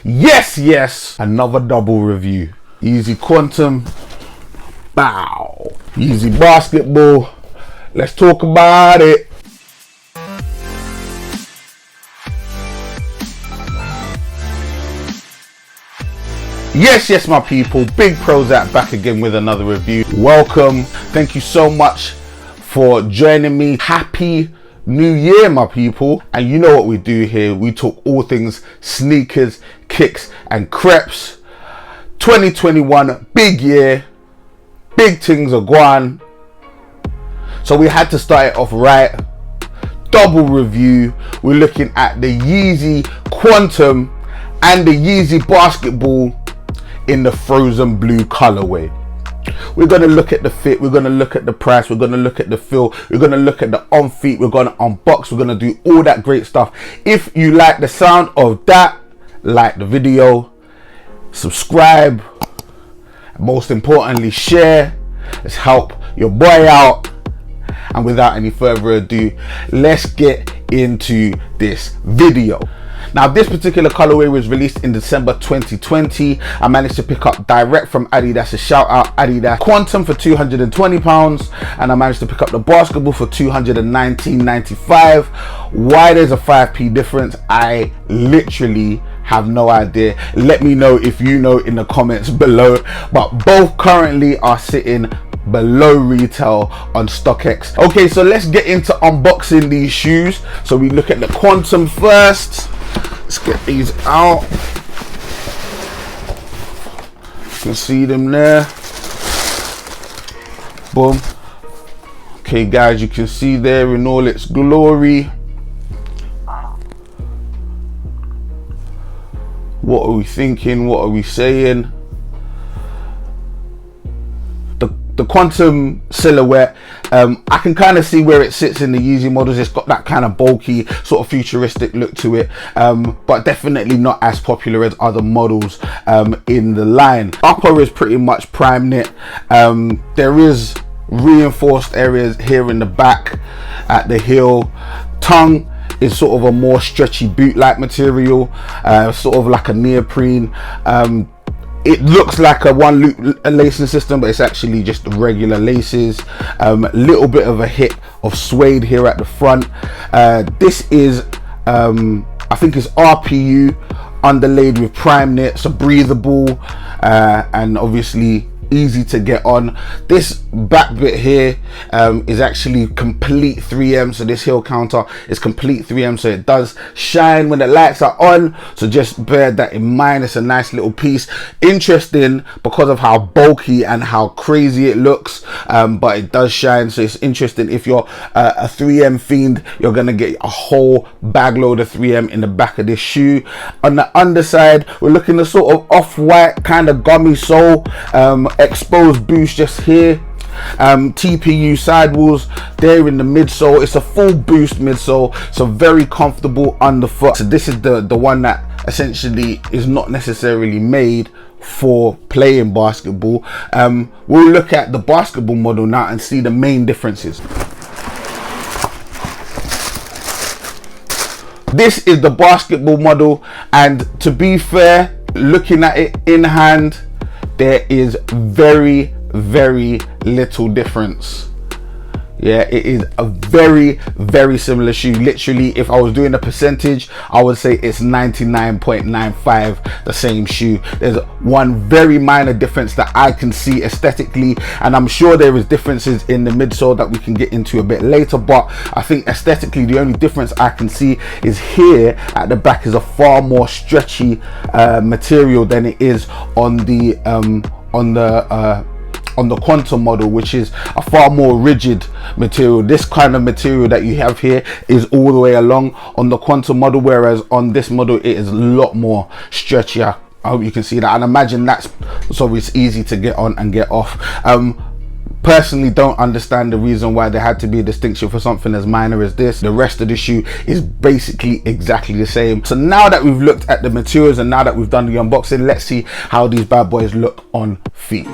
Yes, another double review. Yeezy Qntm, bow. Yeezy Bsktbl, let's talk about it. Yes, my people, Big Prozech back again with another review. Welcome, thank you so much for joining me. Happy New Year, my people. And you know what we do here, we talk all things sneakers, kicks and crepes. 2021, big year, big things are gone, so we had to start it off right. Double review. We're looking at the Yeezy Qntm and the Yeezy Bsktbl in the frozen blue colorway. We're going to look at the fit, we're going to look at the price, we're going to look at the feel, we're going to look at the on feet, we're going to unbox, we're going to do all that great stuff. If you like the sound of that, like the video, subscribe, and most importantly share. Let's help your boy out. And without any further ado, let's get into this video. Now, this particular colorway was released in December 2020. I managed to pick up direct from Adidas. A shout out Adidas. Qntm for £220, and I managed to pick up the Bsktbl for £219.95. Why there's a 5p difference, I literally have no idea. Let me know if you know in the comments below, but both currently are sitting below retail on StockX. Okay, so let's get into unboxing these shoes. So we look at the Qntm first. Let's get these out. You can see them there. Boom. Okay guys, you can see there in all its glory. What are we thinking? What are we saying? The Qntm silhouette, I can kind of see where it sits in the Yeezy models. It's got that kind of bulky, sort of futuristic look to it, but definitely not as popular as other models in the line. Upper is pretty much prime knit. There is reinforced areas here in the back at the heel. Tongue is sort of a more stretchy boot-like material, sort of like a neoprene. It looks like a one loop lacing system, but it's actually just regular laces. Little bit of a hit of suede here at the front. This is I think it's RPU underlaid with prime knit, so breathable, and obviously easy to get on. This back bit here is actually complete 3M, so this heel counter is complete 3M, so it does shine when the lights are on, so just bear that in mind. It's a nice little piece, interesting because of how bulky and how crazy it looks, but it does shine, so it's interesting. If you're a 3M fiend, you're gonna get a whole bag load of 3M in the back of this shoe. On the underside, we're looking at sort of off-white kind of gummy sole, exposed boost just here, TPU sidewalls there in the midsole. It's a full boost midsole, so very comfortable underfoot. So this is the one that essentially is not necessarily made for playing basketball. We'll look at the Bsktbl model now and see the main differences. This is the Bsktbl model, and to be fair, looking at it in hand, there is very little difference. Yeah, it is a very similar shoe. Literally, if I was doing a percentage, I would say it's 99.95 the same shoe. There's one very minor difference that I can see aesthetically, and I'm sure there is differences in the midsole that we can get into a bit later, but I think aesthetically the only difference I can see is here at the back is a far more stretchy material than it is on the Qntm model, which is a far more rigid material. This kind of material that you have here is all the way along on the Qntm model, whereas on this model it is a lot more stretchier. I hope you can see that, and imagine that's so it's easy to get on and get off. Personally, don't understand the reason why there had to be a distinction for something as minor as this. The rest of the shoe is basically exactly the same. So now that we've looked at the materials and now that we've done the unboxing, let's see how these bad boys look on feet.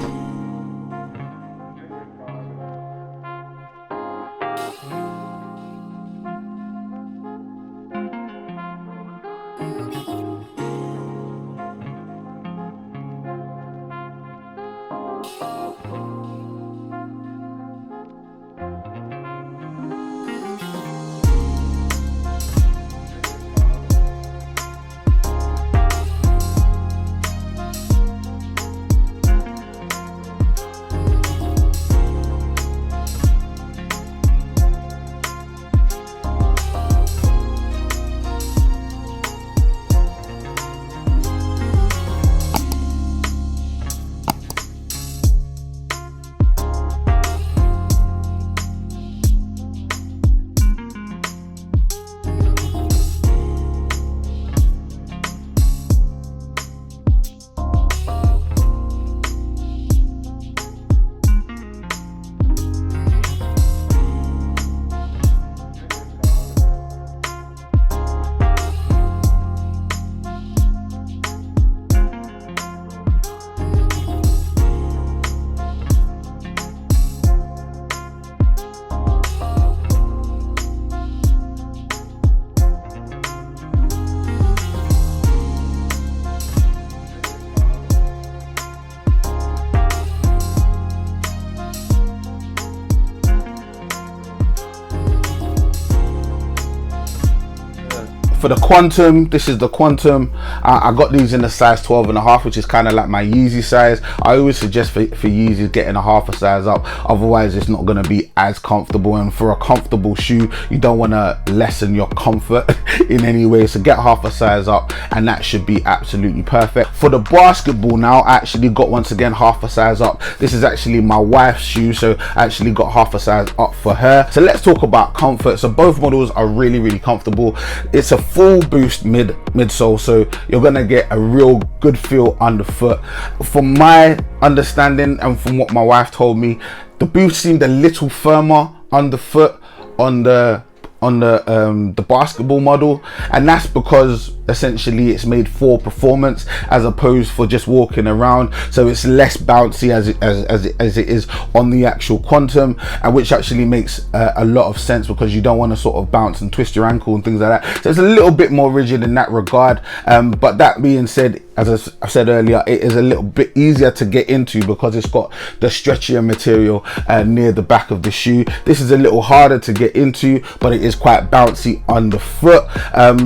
For the Qntm, this is the Qntm. I got these in the size 12.5, which is kind of like my Yeezy size. I always suggest for Yeezys getting a half a size up, otherwise it's not going to be as comfortable. And for a comfortable shoe, you don't want to lessen your comfort in any way, so get half a size up and that should be absolutely perfect. For the Bsktbl now, I actually got, once again, half a size up. This is actually my wife's shoe, so I actually got half a size up for her. So let's talk about comfort. So both models are really comfortable. It's a full boost midsole, so you're gonna get a real good feel underfoot. From my understanding and from what my wife told me, the boost seemed a little firmer underfoot on the Bsktbl model, and that's because essentially it's made for performance as opposed for just walking around, so it's less bouncy as it is on the actual Qntm, and which actually makes a lot of sense because you don't want to sort of bounce and twist your ankle and things like that. So it's a little bit more rigid in that regard, but that being said, as I said earlier, it is a little bit easier to get into because it's got the stretchier material near the back of the shoe. This is a little harder to get into, but it is quite bouncy underfoot.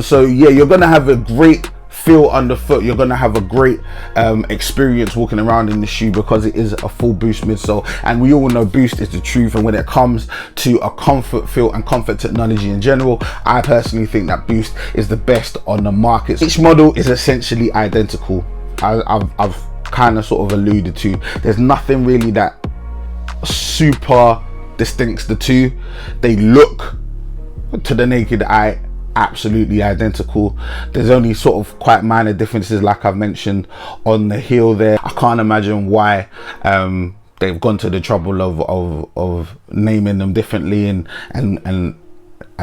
So yeah, you're gonna have a great feel underfoot. You're gonna have a great experience walking around in the shoe because it is a full boost midsole, and we all know boost is the truth. And when it comes to a comfort feel and comfort technology in general, I personally think that boost is the best on the market. Each model is essentially identical. I've kind of sort of alluded to, there's nothing really that super distincts the two. They look, to the naked eye, absolutely identical. There's only sort of quite minor differences, like I've mentioned, on the heel there. I can't imagine why they've gone to the trouble of naming them differently and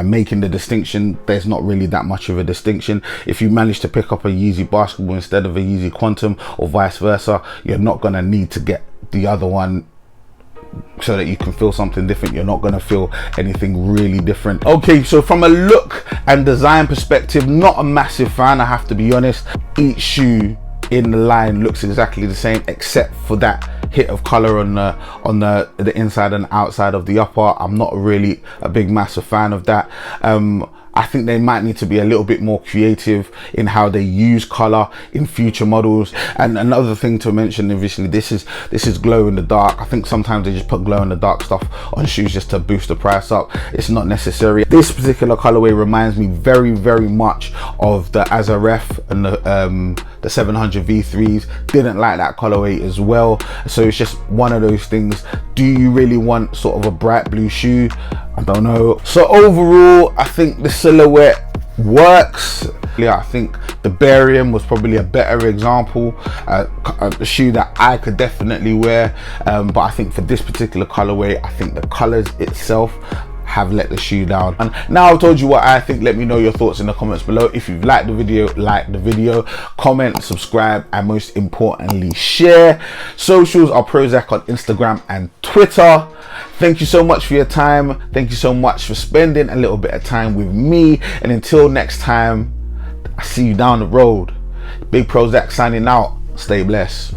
making the distinction. There's not really that much of a distinction. If you manage to pick up a Yeezy Bsktbl instead of a Yeezy Qntm, or vice versa, you're not gonna need to get the other one so that you can feel something different. You're not going to feel anything really different. Okay, so from a look and design perspective, not a massive fan, I have to be honest. Each shoe in the line looks exactly the same except for that hit of color on the inside and outside of the upper. I'm not really a big massive fan of that. I think they might need to be a little bit more creative in how they use color in future models. And another thing to mention, obviously, this is glow in the dark. I think sometimes they just put glow in the dark stuff on shoes just to boost the price up. It's not necessary. This particular colorway reminds me very much of the Azaref and the 700 V3s. Didn't like that colorway as well. So it's just one of those things. Do you really want sort of a bright blue shoe? I don't know. So overall, I think the silhouette works. Yeah, I think the Barium was probably a better example, a shoe that I could definitely wear, but I think for this particular colorway, I think the colors itself have let the shoe down. And now I've told you what I think, let me know your thoughts in the comments below. If you've liked the video, like the video, comment, subscribe, and most importantly, share. Socials are Prozech on Instagram and Twitter. Thank you so much for your time. Thank you so much for spending a little bit of time with me. And until next time, I see you down the road. Big Prozech signing out. Stay blessed.